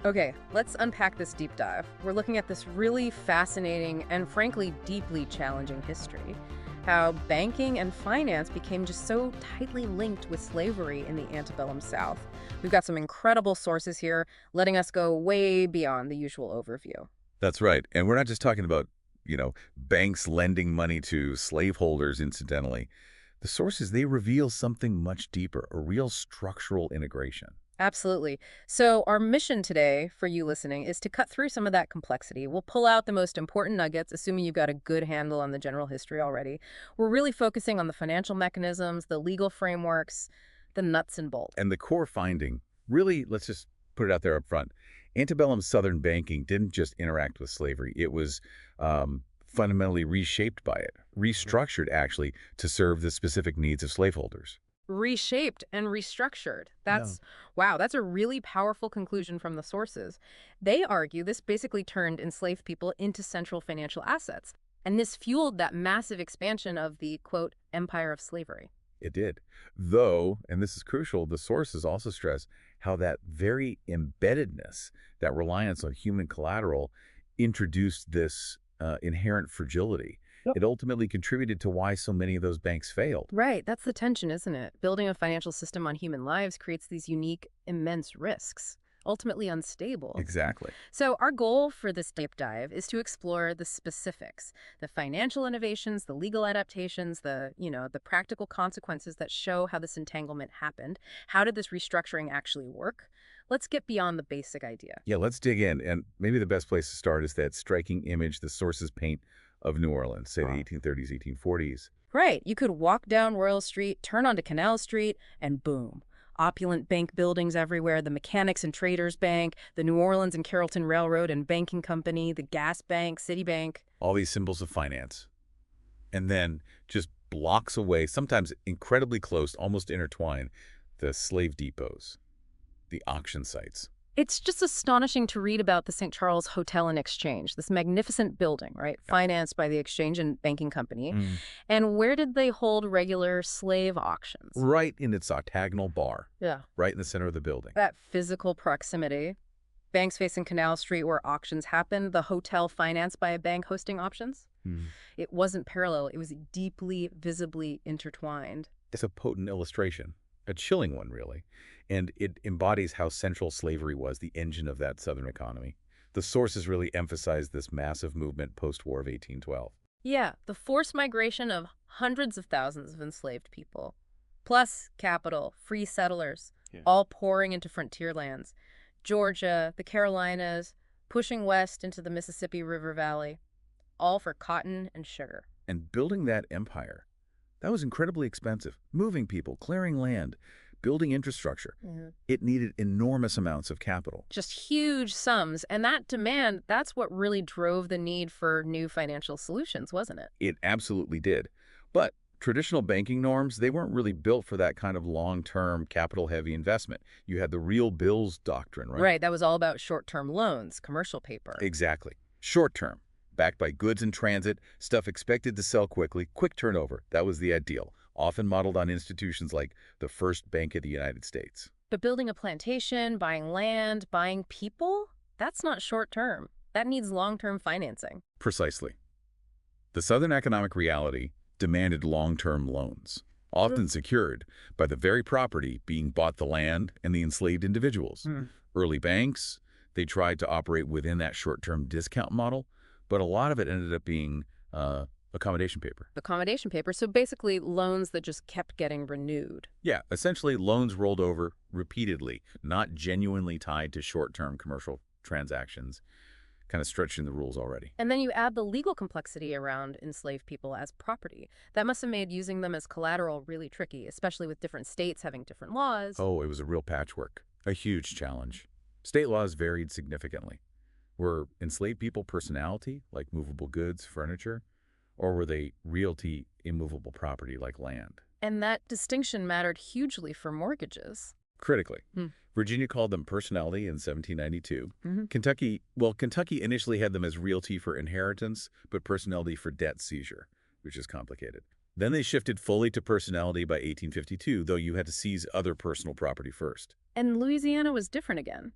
Okay, let's unpack this deep dive. We're looking at this really fascinating and frankly deeply challenging history. How banking and finance became just so tightly linked with slavery in the antebellum South. We've got some incredible sources here, letting us go way beyond the usual overview. That's right. And we're not just talking about, banks lending money to slaveholders incidentally. The sources, they reveal something much deeper, a real structural integration. Absolutely. So, our mission today for you listening is to cut through some of that complexity. We'll pull out the most important nuggets, assuming you've got a good handle on the general history already. We're really focusing on the financial mechanisms, the legal frameworks, the nuts and bolts. And the core finding, really, let's just put it out there up front. Antebellum Southern banking didn't just interact with slavery. It was fundamentally reshaped by it, restructured, actually, to serve the specific needs of slaveholders. Reshaped and restructured. Yeah. Wow, that's a really powerful conclusion from the sources. They argue this basically turned enslaved people into central financial assets. And this fueled that massive expansion of the, quote, empire of slavery. It did. Though, and this is crucial, the sources also stress how that very embeddedness, that reliance on human collateral, introduced this inherent fragility. Yep. It ultimately contributed to why so many of those banks failed. Right, that's the tension, isn't it? Building a financial system on human lives creates these unique, immense risks, ultimately unstable. Exactly. So our goal for this deep dive is to explore the specifics, the financial innovations, the legal adaptations, the practical consequences that show how this entanglement happened. How did this restructuring actually work? Let's get beyond the basic idea. Yeah, let's dig in. And maybe the best place to start is that striking image the sources paint of New Orleans, say the 1830s, 1840s. Right, you could walk down Royal Street, turn onto Canal Street, and boom. Opulent bank buildings everywhere, the Mechanics and Traders Bank, the New Orleans and Carrollton Railroad and Banking Company, the Gas Bank, Citibank. All these symbols of finance. And then just blocks away, sometimes incredibly close, almost intertwined, the slave depots, the auction sites. It's just astonishing to read about the St. Charles Hotel and Exchange, this magnificent building, right? Financed by the Exchange and Banking Company. And where did they hold regular slave auctions? Right in its octagonal bar. Yeah. Right in the center of the building. That physical proximity. Banks facing Canal Street where auctions happened, the hotel financed by a bank hosting auctions. It wasn't parallel. It was deeply, visibly intertwined. It's a potent illustration, a chilling one, really. And it embodies how central slavery was, the engine of that Southern economy. The sources really emphasize this massive movement post-war of 1812. Yeah, the forced migration of hundreds of thousands of enslaved people, plus capital, free settlers, all pouring into frontier lands. Georgia, the Carolinas, pushing west into the Mississippi River Valley, all for cotton and sugar. And building that empire, that was incredibly expensive. Moving people, clearing land, building infrastructure. It needed enormous amounts of capital. Just huge sums. And that demand, that's what really drove the need for new financial solutions, wasn't it? It absolutely did. But traditional banking norms, they weren't really built for that kind of long-term, capital-heavy investment. You had the real bills doctrine, right? Right, that was all about short-term loans, commercial paper. Exactly. Short-term, backed by goods in transit, stuff expected to sell quickly, quick turnover. That was the ideal, often modeled on institutions like the First Bank of the United States. But building a plantation, buying land, buying people, that's not short-term. That needs long-term financing. Precisely. The Southern economic reality demanded long-term loans, often secured by the very property being bought, the land and the enslaved individuals. Early banks, they tried to operate within that short-term discount model, but a lot of it ended up being accommodation paper. Accommodation paper, so basically loans that just kept getting renewed. Yeah, essentially loans rolled over repeatedly, not genuinely tied to short-term commercial transactions, kind of stretching the rules already. And then you add the legal complexity around enslaved people as property. That must have made using them as collateral really tricky, especially with different states having different laws. Oh, it was a real patchwork, a huge challenge. State laws varied significantly. Were enslaved people personality, like movable goods, furniture, or were they realty, immovable property like land? And that distinction mattered hugely for mortgages. Critically. Virginia called them personality in 1792. Kentucky initially had them as realty for inheritance, but personality for debt seizure, which is complicated. Then they shifted fully to personality by 1852, though you had to seize other personal property first. And Louisiana was different again.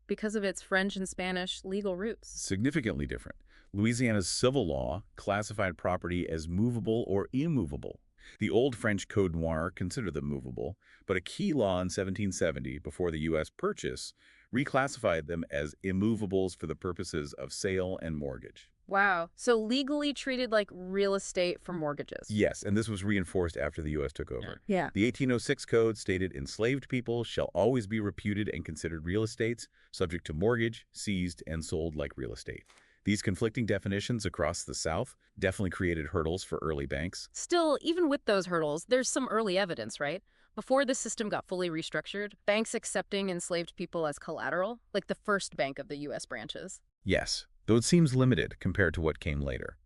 because of its French and Spanish legal roots. Significantly different. Louisiana's civil law classified property as movable or immovable. The old French Code Noir considered them movable, but a key law in 1770, before the U.S. purchase, reclassified them as immovables for the purposes of sale and mortgage. Wow. So legally treated like real estate for mortgages. Yes, and this was reinforced after the U.S. took over. Yeah. The 1806 Code stated enslaved people shall always be reputed and considered real estates, subject to mortgage, seized, and sold like real estate. These conflicting definitions across the South definitely created hurdles for early banks. Still, even with those hurdles, there's some early evidence, right? Before the system got fully restructured, banks accepting enslaved people as collateral, like the first bank of the U.S. branches. Yes, though it seems limited compared to what came later.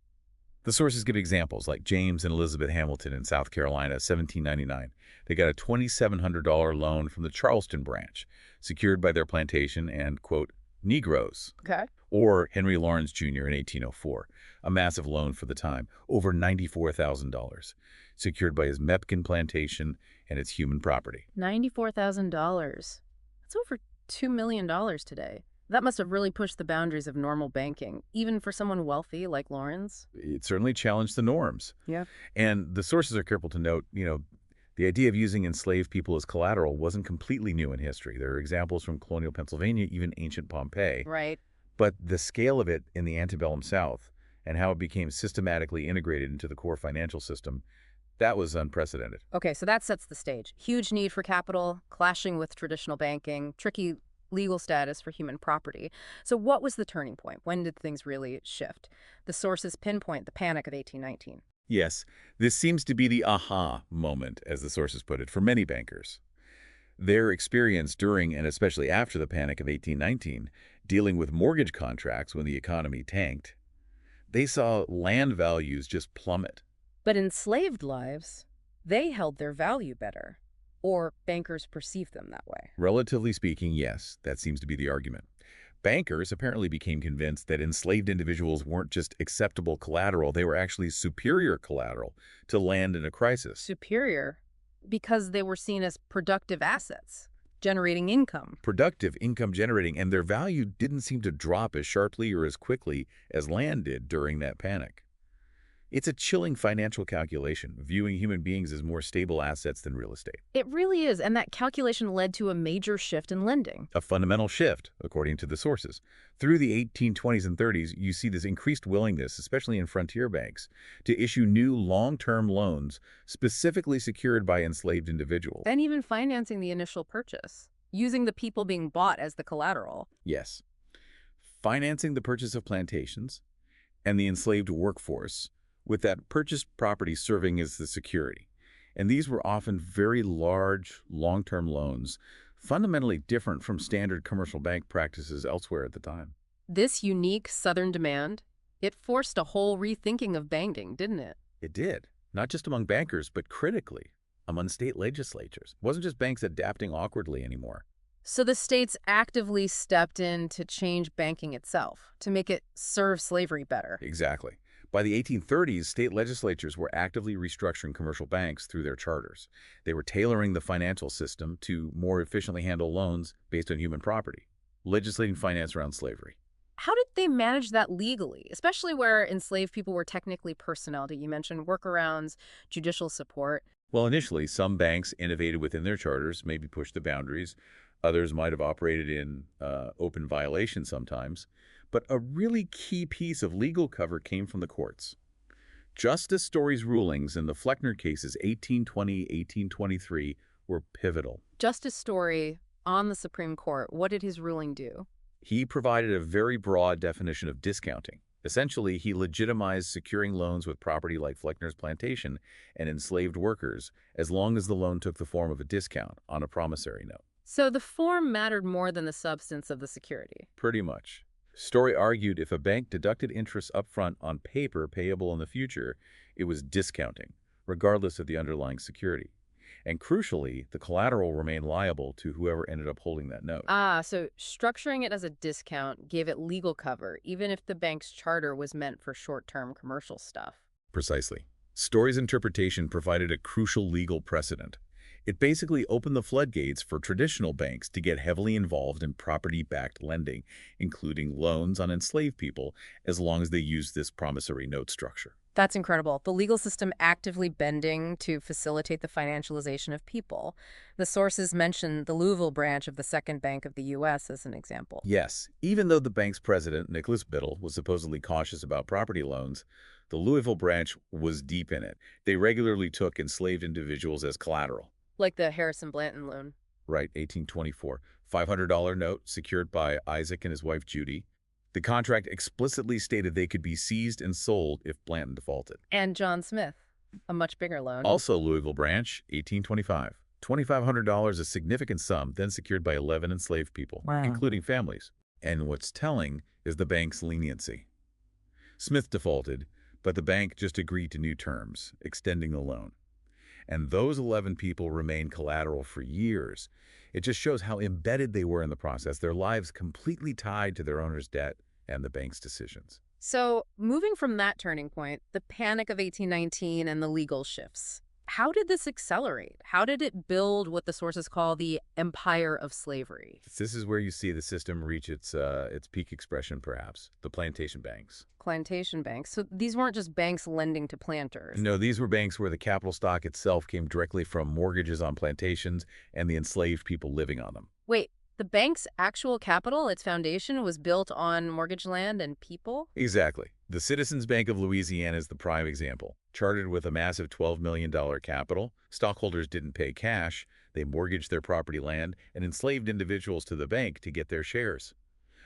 The sources give examples like James and Elizabeth Hamilton in South Carolina, 1799. They got a $2,700 loan from the Charleston branch, secured by their plantation and, quote, Negroes. Okay. Or Henry Lawrence Jr. in 1804, a massive loan for the time, over $94,000, secured by his Mepkin plantation and its human property. $94,000. That's over $2 million today. That must have really pushed the boundaries of normal banking, even for someone wealthy like Lawrence. It certainly challenged the norms. Yeah. And the sources are careful to note, the idea of using enslaved people as collateral wasn't completely new in history. There are examples from colonial Pennsylvania, even ancient Pompeii. Right. But the scale of it in the antebellum South and how it became systematically integrated into the core financial system, that was unprecedented. Okay, so that sets the stage. Huge need for capital, clashing with traditional banking, tricky legal status for human property. So what was the turning point? When did things really shift? The sources pinpoint the Panic of 1819. Yes, this seems to be the aha moment, as the sources put it, for many bankers. Their experience during and especially after the Panic of 1819, dealing with mortgage contracts when the economy tanked, they saw land values just plummet. But enslaved lives, they held their value better, or bankers perceived them that way. Relatively speaking, yes, that seems to be the argument. Bankers apparently became convinced that enslaved individuals weren't just acceptable collateral, they were actually superior collateral to land in a crisis. Superior, because they were seen as productive assets, generating income. Productive, income generating, and their value didn't seem to drop as sharply or as quickly as land did during that panic. It's a chilling financial calculation, viewing human beings as more stable assets than real estate. It really is, and that calculation led to a major shift in lending. A fundamental shift, according to the sources. Through the 1820s and 30s, you see this increased willingness, especially in frontier banks, to issue new long-term loans specifically secured by enslaved individuals. And even financing the initial purchase, using the people being bought as the collateral. Yes. Financing the purchase of plantations and the enslaved workforce, with that purchased property serving as the security. And these were often very large, long-term loans, fundamentally different from standard commercial bank practices elsewhere at the time. This unique Southern demand, it forced a whole rethinking of banking, didn't it? It did, not just among bankers, but critically among state legislatures. It wasn't just banks adapting awkwardly anymore. So the states actively stepped in to change banking itself, to make it serve slavery better. Exactly. By the 1830s, state legislatures were actively restructuring commercial banks through their charters. They were tailoring the financial system to more efficiently handle loans based on human property, legislating finance around slavery. How did they manage that legally, especially where enslaved people were technically personnel? You mentioned workarounds, judicial support. Well, initially, some banks innovated within their charters, maybe pushed the boundaries. Others might have operated in open violation sometimes. But a really key piece of legal cover came from the courts. Justice Story's rulings in the Fleckner cases 1820, 1823 were pivotal. Justice Story on the Supreme Court, what did his ruling do? He provided a very broad definition of discounting. Essentially, he legitimized securing loans with property like Fleckner's plantation and enslaved workers as long as the loan took the form of a discount on a promissory note. So the form mattered more than the substance of the security. Pretty much. Story argued if a bank deducted interest upfront on paper payable in the future, it was discounting, regardless of the underlying security. And crucially, the collateral remained liable to whoever ended up holding that note. So structuring it as a discount gave it legal cover, even if the bank's charter was meant for short-term commercial stuff. Precisely. Story's interpretation provided a crucial legal precedent. It basically opened the floodgates for traditional banks to get heavily involved in property-backed lending, including loans on enslaved people, as long as they used this promissory note structure. That's incredible. The legal system actively bending to facilitate the financialization of people. The sources mention the Louisville branch of the Second Bank of the U.S. as an example. Yes, even though the bank's president, Nicholas Biddle, was supposedly cautious about property loans, the Louisville branch was deep in it. They regularly took enslaved individuals as collateral. Like the Harrison Blanton loan. Right, 1824. $500 note secured by Isaac and his wife Judy. The contract explicitly stated they could be seized and sold if Blanton defaulted. And John Smith, a much bigger loan. Also Louisville branch, 1825. $2,500, a significant sum, then secured by 11 enslaved people, Wow. including families. And what's telling is the bank's leniency. Smith defaulted, but the bank just agreed to new terms, extending the loan. And those 11 people remained collateral for years. It just shows how embedded they were in the process, their lives completely tied to their owner's debt and the bank's decisions. So, moving from that turning point, the Panic of 1819 and the legal shifts. How did this accelerate? How did it build what the sources call the empire of slavery? This is where you see the system reach its peak expression, perhaps, the plantation banks. Plantation banks. So these weren't just banks lending to planters. No, these were banks where the capital stock itself came directly from mortgages on plantations and the enslaved people living on them. Wait, the bank's actual capital, its foundation, was built on mortgage land and people? Exactly. The Citizens Bank of Louisiana is the prime example. Chartered with a massive $12 million capital, stockholders didn't pay cash. They mortgaged their property land and enslaved individuals to the bank to get their shares.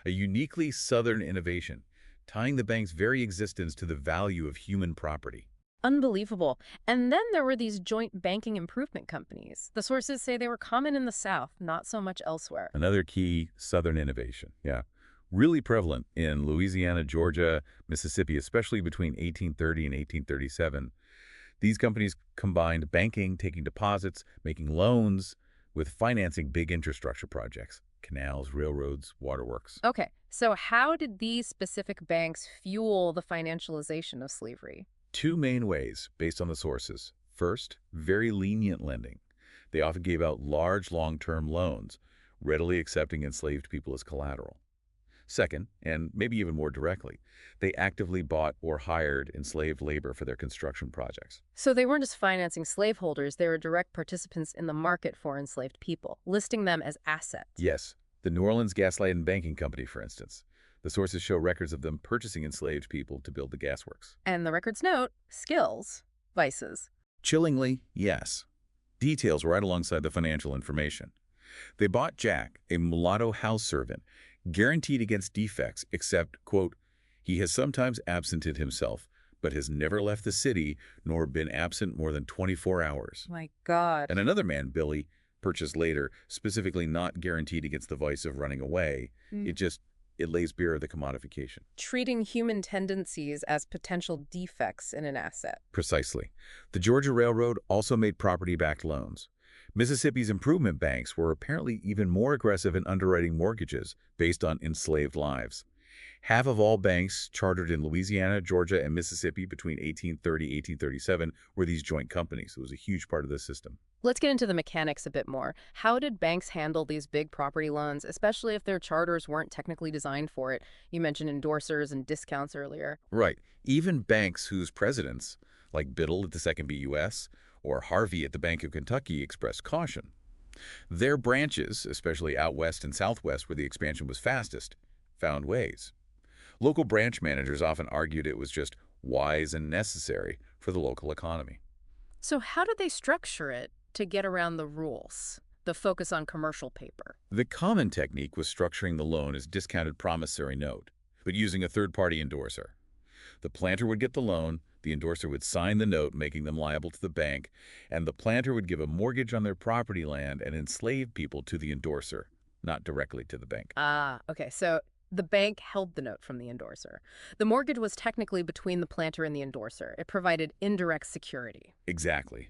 A uniquely Southern innovation, tying the bank's very existence to the value of human property. Unbelievable. And then there were these joint banking improvement companies. The sources say they were common in the South, not so much elsewhere. Another key Southern innovation, yeah. Really prevalent in Louisiana, Georgia, Mississippi, especially between 1830 and 1837. These companies combined banking, taking deposits, making loans, with financing big infrastructure projects, canals, railroads, waterworks. Okay, so how did these specific banks fuel the financialization of slavery? Two main ways, based on the sources. First, very lenient lending. They often gave out large long-term loans, readily accepting enslaved people as collateral. Second, and maybe even more directly, they actively bought or hired enslaved labor for their construction projects. So they weren't just financing slaveholders, they were direct participants in the market for enslaved people, listing them as assets. Yes, the New Orleans Gaslight and Banking Company, for instance. The sources show records of them purchasing enslaved people to build the gasworks. And the records note skills, vices. Chillingly, yes. Details right alongside the financial information. They bought Jack, a mulatto house servant, guaranteed against defects, except, quote, he has sometimes absented himself, but has never left the city, nor been absent more than 24 hours. My God. And another man, Billy, purchased later, specifically not guaranteed against the vice of running away. It lays bare of the commodification. Treating human tendencies as potential defects in an asset. Precisely. The Georgia Railroad also made property-backed loans. Mississippi's improvement banks were apparently even more aggressive in underwriting mortgages based on enslaved lives. Half of all banks chartered in Louisiana, Georgia, and Mississippi between 1830 and 1837 were these joint companies. It was a huge part of the system. Let's get into the mechanics a bit more. How did banks handle these big property loans, especially if their charters weren't technically designed for it? You mentioned endorsers and discounts earlier. Right. Even banks whose presidents, like Biddle at the Second BUS or Harvey at the Bank of Kentucky, expressed caution. Their branches, especially out west and southwest where the expansion was fastest, found ways. Local branch managers often argued it was just wise and necessary for the local economy. So how did they structure it to get around the rules, the focus on commercial paper? The common technique was structuring the loan as discounted promissory note, but using a third-party endorser. The planter would get the loan, the endorser would sign the note, making them liable to the bank, and the planter would give a mortgage on their property land and enslave people to the endorser, not directly to the bank. Ah, okay. So the bank held the note from the endorser. The mortgage was technically between the planter and the endorser. It provided indirect security. Exactly.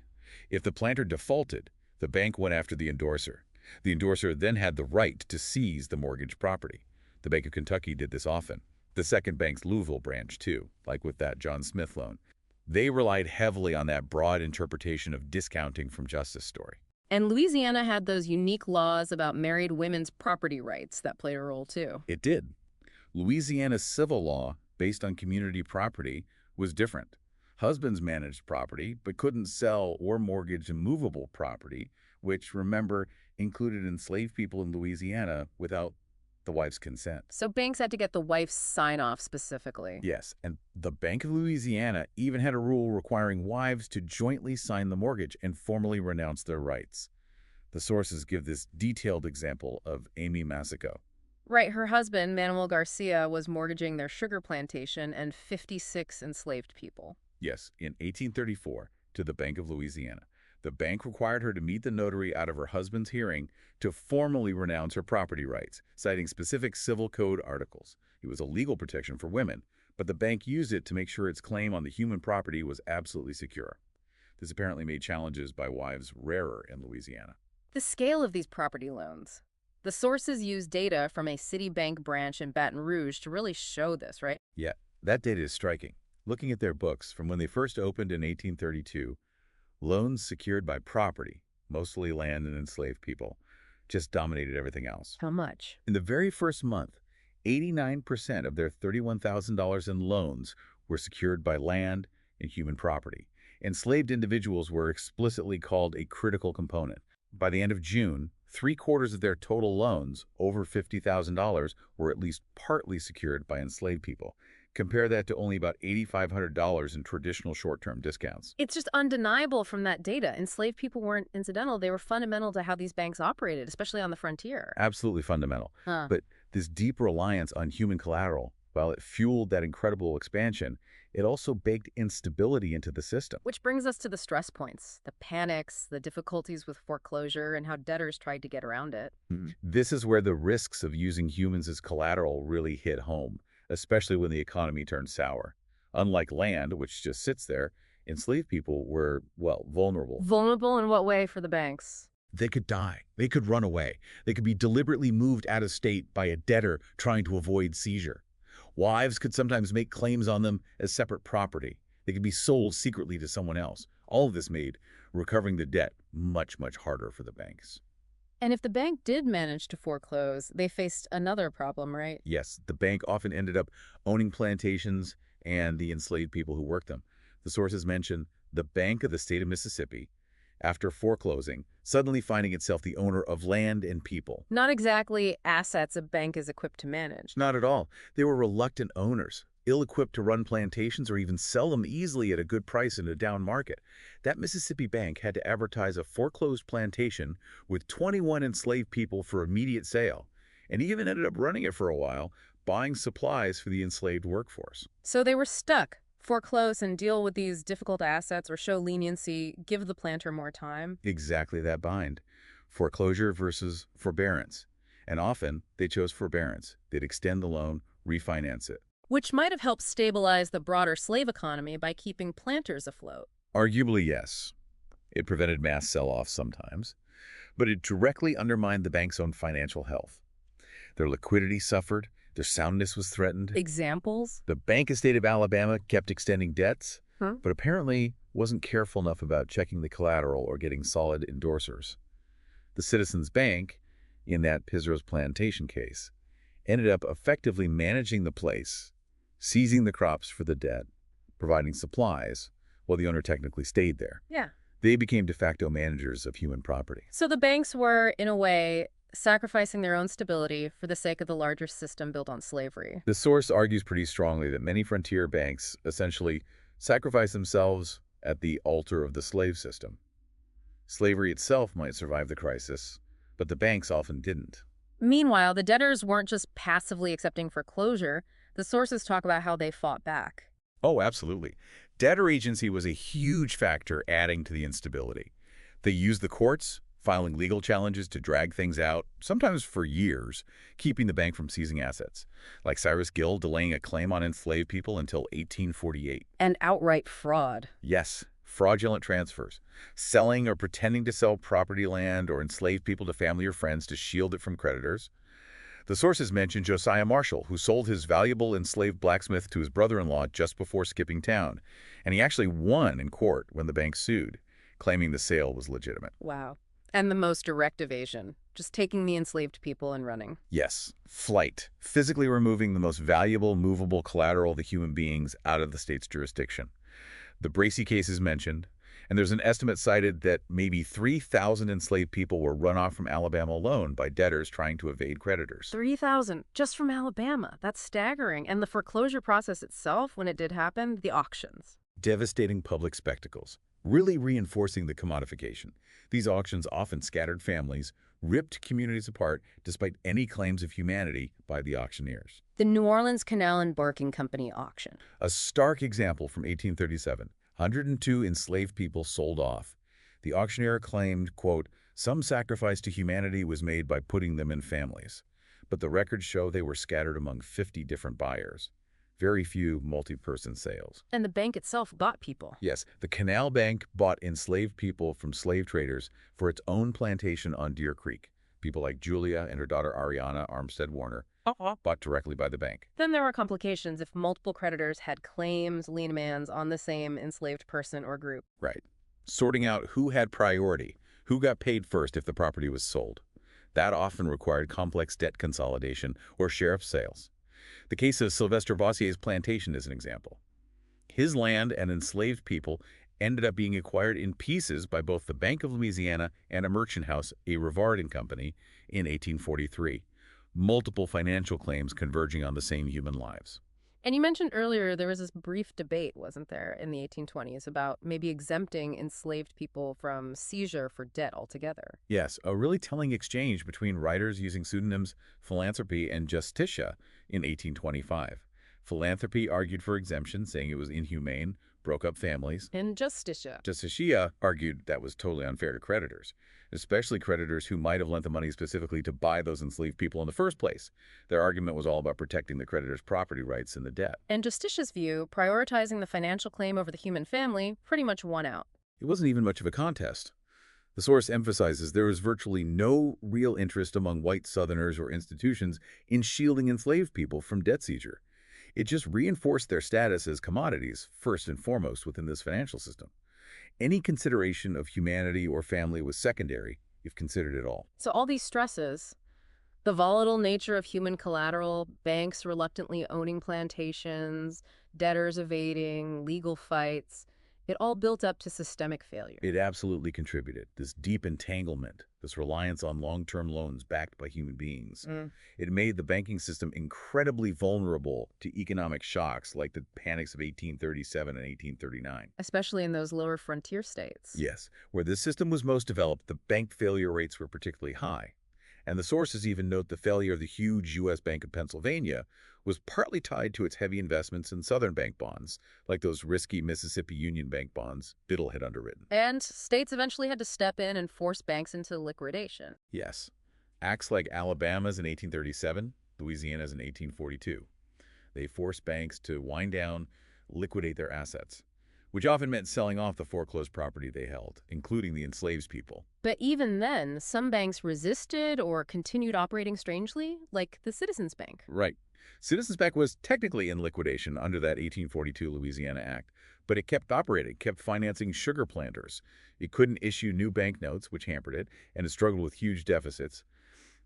If the planter defaulted, the bank went after the endorser. The endorser then had the right to seize the mortgage property. The Bank of Kentucky did this often. The Second Bank's Louisville branch, too, like with that John Smith loan. They relied heavily on that broad interpretation of discounting from justice story. And Louisiana had those unique laws about married women's property rights that played a role too. It did. Louisiana's civil law, based on community property, was different. Husbands managed property, but couldn't sell or mortgage immovable property, which, remember, included enslaved people in Louisiana without the wife's consent. So banks had to get the wife's sign-off specifically. Yes, and the Bank of Louisiana even had a rule requiring wives to jointly sign the mortgage and formally renounce their rights. The sources give this detailed example of Amy Massico. Right, her husband, Manuel Garcia, was mortgaging their sugar plantation and 56 enslaved people. Yes, in 1834, to the Bank of Louisiana. The bank required her to meet the notary out of her husband's hearing to formally renounce her property rights, citing specific civil code articles. It was a legal protection for women, but the bank used it to make sure its claim on the human property was absolutely secure. This apparently made challenges by wives rarer in Louisiana. The scale of these property loans. The sources use data from a Citibank branch in Baton Rouge to really show this, right? Yeah, that data is striking. Looking at their books from when they first opened in 1832, loans secured by property, mostly land and enslaved people, just dominated everything else. How much? In the very first month, 89% of their $31,000 in loans were secured by land and human property. Enslaved individuals were explicitly called a critical component. By the end of June, 3/4 of their total loans, over $50,000, were at least partly secured by enslaved people. Compare that to only about $8,500 in traditional short-term discounts. It's just undeniable from that data. Enslaved people weren't incidental. They were fundamental to how these banks operated, especially on the frontier. Absolutely fundamental. Huh. But this deep reliance on human collateral, while it fueled that incredible expansion, it also baked instability into the system. Which brings us to the stress points, the panics, the difficulties with foreclosure, and how debtors tried to get around it. This is where the risks of using humans as collateral really hit home, especially when the economy turned sour. Unlike land, which just sits there, enslaved people were, well, vulnerable. Vulnerable in what way for the banks? They could die. They could run away. They could be deliberately moved out of state by a debtor trying to avoid seizure. Wives could sometimes make claims on them as separate property. They could be sold secretly to someone else. All of this made recovering the debt much, much harder for the banks. And if the bank did manage to foreclose, they faced another problem, right? Yes, the bank often ended up owning plantations and the enslaved people who worked them. The sources mention the Bank of the State of Mississippi, after foreclosing, suddenly finding itself the owner of land and people. Not exactly assets a bank is equipped to manage. Not at all. They were reluctant owners, ill-equipped to run plantations or even sell them easily at a good price in a down market. That Mississippi bank had to advertise a foreclosed plantation with 21 enslaved people for immediate sale, and even ended up running it for a while, buying supplies for the enslaved workforce. So they were stuck. Foreclose and deal with these difficult assets or show leniency, give the planter more time. Exactly that bind. Foreclosure versus forbearance. And often, they chose forbearance. They'd extend the loan, refinance it. Which might have helped stabilize the broader slave economy by keeping planters afloat. Arguably, yes. It prevented mass sell-offs sometimes, but it directly undermined the bank's own financial health. Their liquidity suffered, their soundness was threatened. Examples? The Bank of State of Alabama kept extending debts, Huh? but apparently wasn't careful enough about checking the collateral or getting solid endorsers. The Citizens Bank, in that Pizarro's plantation case, ended up effectively managing the place, seizing the crops for the debt, providing supplies, while the owner technically stayed there. Yeah. They became de facto managers of human property. So the banks were, in a way, sacrificing their own stability for the sake of the larger system built on slavery. The source argues pretty strongly that many frontier banks essentially sacrificed themselves at the altar of the slave system. Slavery itself might survive the crisis, but the banks often didn't. Meanwhile, the debtors weren't just passively accepting foreclosure. The sources talk about how they fought back. Oh, absolutely. Debtor agency was a huge factor adding to the instability. They used the courts, filing legal challenges to drag things out, sometimes for years, keeping the bank from seizing assets, like Cyrus Gill delaying a claim on enslaved people until 1848. And outright fraud. Yes, fraudulent transfers, selling or pretending to sell property, land, or enslaved people to family or friends to shield it from creditors. The sources mention Josiah Marshall, who sold his valuable enslaved blacksmith to his brother-in-law just before skipping town, and he actually won in court when the bank sued, claiming the sale was legitimate. Wow. And the most direct evasion, just taking the enslaved people and running. Yes, flight, physically removing the most valuable, movable collateral, the human beings, out of the state's jurisdiction. The Bracy case is mentioned, and there's an estimate cited that maybe 3,000 enslaved people were run off from Alabama alone by debtors trying to evade creditors. 3,000 just from Alabama. That's staggering. And the foreclosure process itself, when it did happen, the auctions. Devastating public spectacles, really reinforcing the commodification. These auctions often scattered families, ripped communities apart despite any claims of humanity by the auctioneers. The New Orleans Canal and Barking Company auction. A stark example from 1837, 102 enslaved people sold off. The auctioneer claimed, quote, "Some sacrifice to humanity was made by putting them in families." But the records show they were scattered among 50 different buyers. Very few multi-person sales. And the bank itself bought people. Yes, the Canal Bank bought enslaved people from slave traders for its own plantation on Deer Creek. People like Julia and her daughter Ariana Armstead Warner bought directly by the bank. Then there were complications if multiple creditors had claims, lien demands on the same enslaved person or group. Right. Sorting out who had priority, who got paid first if the property was sold. That often required complex debt consolidation or sheriff sales. The case of Sylvester Bossier's plantation is an example. His land and enslaved people ended up being acquired in pieces by both the Bank of Louisiana and a merchant house, a Rivard and Company, in 1843. Multiple financial claims converging on the same human lives. And you mentioned earlier there was this brief debate, wasn't there, in the 1820s about maybe exempting enslaved people from seizure for debt altogether. Yes, a really telling exchange between writers using pseudonyms Philanthropy and Justitia in 1825. Philanthropy argued for exemption, saying it was inhumane, broke up families. And Justitia. Justitia argued that was totally unfair to creditors, especially creditors who might have lent the money specifically to buy those enslaved people in the first place. Their argument was all about protecting the creditor's property rights in the debt. And Justitia's view, prioritizing the financial claim over the human family, pretty much won out. It wasn't even much of a contest. The source emphasizes there was virtually no real interest among white Southerners or institutions in shielding enslaved people from debt seizure. It just reinforced their status as commodities, first and foremost within this financial system. Any consideration of humanity or family was secondary, if considered at all. So all these stresses, the volatile nature of human collateral, banks reluctantly owning plantations, debtors evading, legal fights, it all built up to systemic failure. It absolutely contributed. This deep entanglement, this reliance on long-term loans backed by human beings. It made the banking system incredibly vulnerable to economic shocks like the panics of 1837 and 1839. Especially in those lower frontier states. Yes, where this system was most developed, the bank failure rates were particularly high. And the sources even note the failure of the huge U.S. Bank of Pennsylvania was partly tied to its heavy investments in Southern bank bonds, like those risky Mississippi Union Bank bonds Biddle had underwritten. And states eventually had to step in and force banks into liquidation. Yes. Acts like Alabama's in 1837, Louisiana's in 1842. They forced banks to wind down, liquidate their assets, which often meant selling off the foreclosed property they held, including the enslaved people. But even then, some banks resisted or continued operating strangely, like the Citizens Bank. Right. Citizens Bank was technically in liquidation under that 1842 Louisiana Act, but it kept operating, kept financing sugar planters. It couldn't issue new banknotes, which hampered it, and it struggled with huge deficits.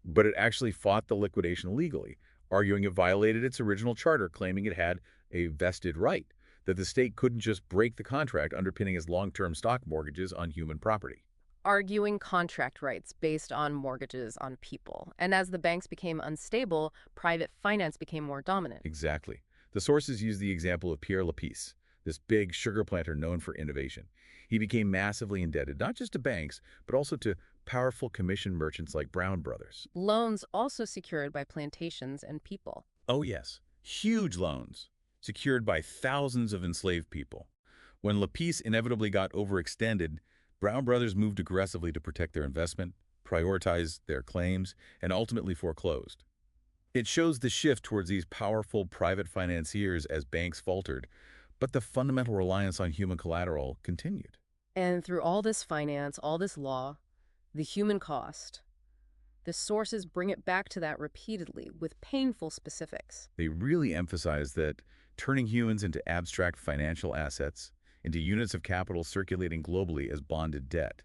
But it actually fought the liquidation legally, arguing it violated its original charter, claiming it had a vested right, that the state couldn't just break the contract underpinning its long-term stock mortgages on human property. Arguing contract rights based on mortgages on people. And as the banks became unstable, private finance became more dominant. Exactly. The sources use the example of Pierre Lapisse, this big sugar planter known for innovation. He became massively indebted, not just to banks, but also to powerful commission merchants like Brown Brothers. Loans also secured by plantations and people. Oh yes, huge loans, secured by thousands of enslaved people. When Lapisse inevitably got overextended, Brown Brothers moved aggressively to protect their investment, prioritize their claims, and ultimately foreclosed. It shows the shift towards these powerful private financiers as banks faltered, but the fundamental reliance on human collateral continued. And through all this finance, all this law, the human cost, the sources bring it back to that repeatedly with painful specifics. They really emphasize that turning humans into abstract financial assets, into units of capital circulating globally as bonded debt.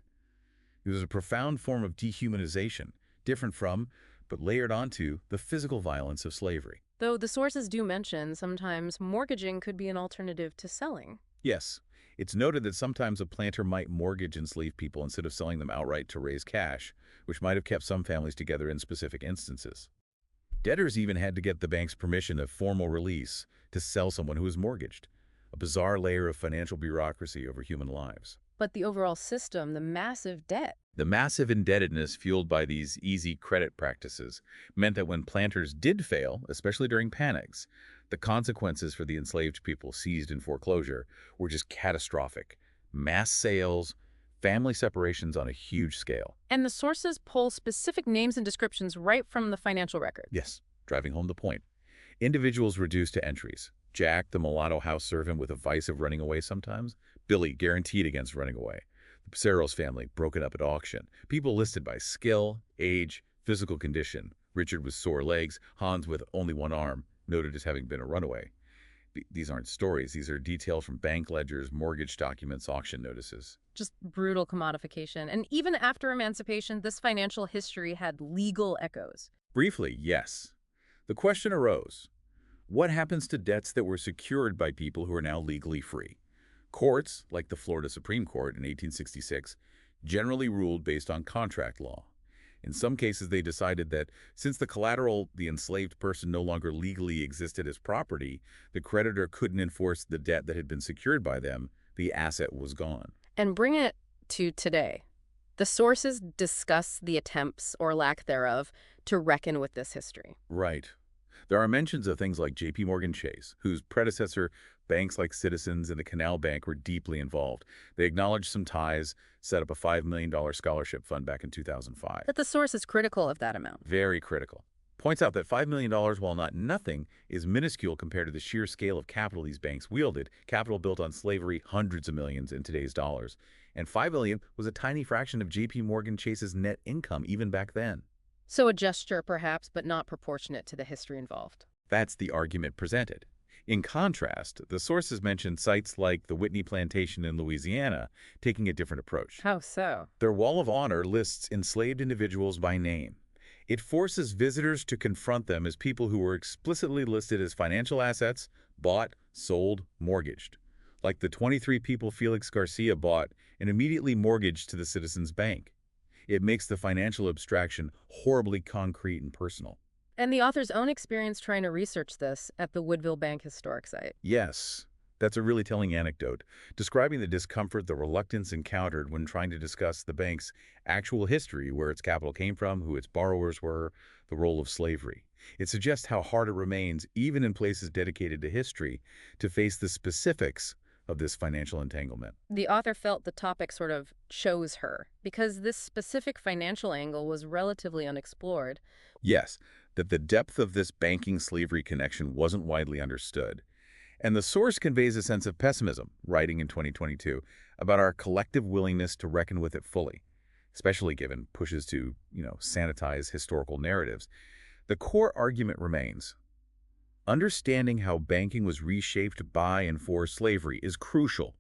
It was a profound form of dehumanization, different from, but layered onto, the physical violence of slavery. Though the sources do mention sometimes mortgaging could be an alternative to selling. Yes, it's noted that sometimes a planter might mortgage enslaved people instead of selling them outright to raise cash, which might have kept some families together in specific instances. Debtors even had to get the bank's permission of formal release to sell someone who was mortgaged, a bizarre layer of financial bureaucracy over human lives. But the overall system, the massive debt. The massive indebtedness fueled by these easy credit practices meant that when planters did fail, especially during panics, the consequences for the enslaved people seized in foreclosure were just catastrophic. Mass sales, family separations on a huge scale. And the sources pull specific names and descriptions right from the financial record. Yes, driving home the point. Individuals reduced to entries. Jack, the mulatto house servant with a vice of running away sometimes. Billy, guaranteed against running away. The Pizarro's family, broken up at auction. People listed by skill, age, physical condition. Richard with sore legs, Hans with only one arm, noted as having been a runaway. These aren't stories. These are details from bank ledgers, mortgage documents, auction notices. Just brutal commodification. And even after emancipation, this financial history had legal echoes. Briefly, yes. The question arose, what happens to debts that were secured by people who are now legally free? Courts, like the Florida Supreme Court in 1866, generally ruled based on contract law. In some cases, they decided that since the collateral, the enslaved person, no longer legally existed as property, the creditor couldn't enforce the debt that had been secured by them. The asset was gone. And bring it to today. The sources discuss the attempts, or lack thereof, to reckon with this history. Right. There are mentions of things like J.P. Morgan Chase, whose predecessor banks like Citizens and the Canal Bank were deeply involved. They acknowledged some ties, set up a $5 million scholarship fund back in 2005. But the source is critical of that amount. Very critical. Points out that $5 million, while not nothing, is minuscule compared to the sheer scale of capital these banks wielded, capital built on slavery, hundreds of millions in today's dollars. And $5 million was a tiny fraction of J.P. Morgan Chase's net income even back then. So a gesture, perhaps, but not proportionate to the history involved. That's the argument presented. In contrast, the sources mention sites like the Whitney Plantation in Louisiana taking a different approach. How so? Their Wall of Honor lists enslaved individuals by name. It forces visitors to confront them as people who were explicitly listed as financial assets, bought, sold, mortgaged. Like the 23 people Felix Garcia bought and immediately mortgaged to the Citizens Bank. It makes the financial abstraction horribly concrete and personal. And the author's own experience trying to research this at the Woodville Bank Historic Site. Yes, that's a really telling anecdote, describing the discomfort, the reluctance encountered when trying to discuss the bank's actual history, where its capital came from, who its borrowers were, the role of slavery. It suggests how hard it remains, even in places dedicated to history, to face the specifics of this financial entanglement. The author felt the topic sort of chose her, because this specific financial angle was relatively unexplored. Yes, that the depth of this banking slavery connection wasn't widely understood. And the source conveys a sense of pessimism, writing in 2022, about our collective willingness to reckon with it fully, especially given pushes to, sanitize historical narratives. The core argument remains, understanding how banking was reshaped by and for slavery is crucial.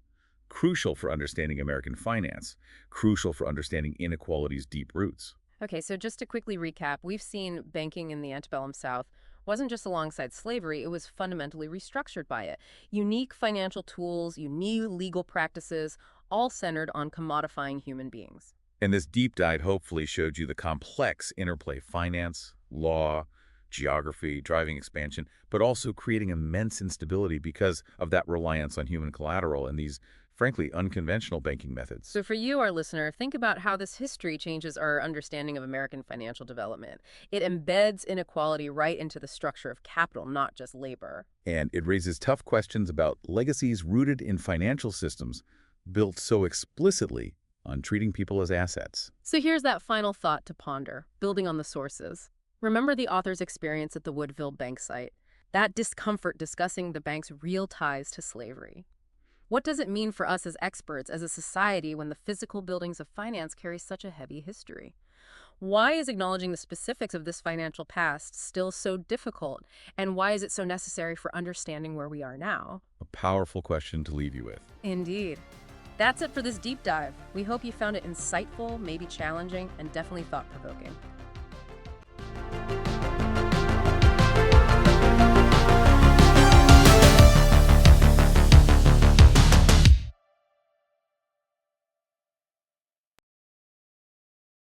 Crucial for understanding American finance. Crucial for understanding inequality's deep roots. Okay, so just to quickly recap, we've seen banking in the antebellum South wasn't just alongside slavery, it was fundamentally restructured by it. Unique financial tools, unique legal practices, all centered on commodifying human beings. And this deep dive hopefully showed you the complex interplay of finance, law, geography, driving expansion, but also creating immense instability because of that reliance on human collateral and these, frankly, unconventional banking methods. So for you, our listener, think about how this history changes our understanding of American financial development. It embeds inequality right into the structure of capital, not just labor. And it raises tough questions about legacies rooted in financial systems built so explicitly on treating people as assets. So here's that final thought to ponder, building on the sources. Remember the author's experience at the Woodville Bank site, that discomfort discussing the bank's real ties to slavery. What does it mean for us as experts, as a society, when the physical buildings of finance carry such a heavy history? Why is acknowledging the specifics of this financial past still so difficult? And why is it so necessary for understanding where we are now? A powerful question to leave you with. Indeed. That's it for this deep dive. We hope you found it insightful, maybe challenging, and definitely thought-provoking.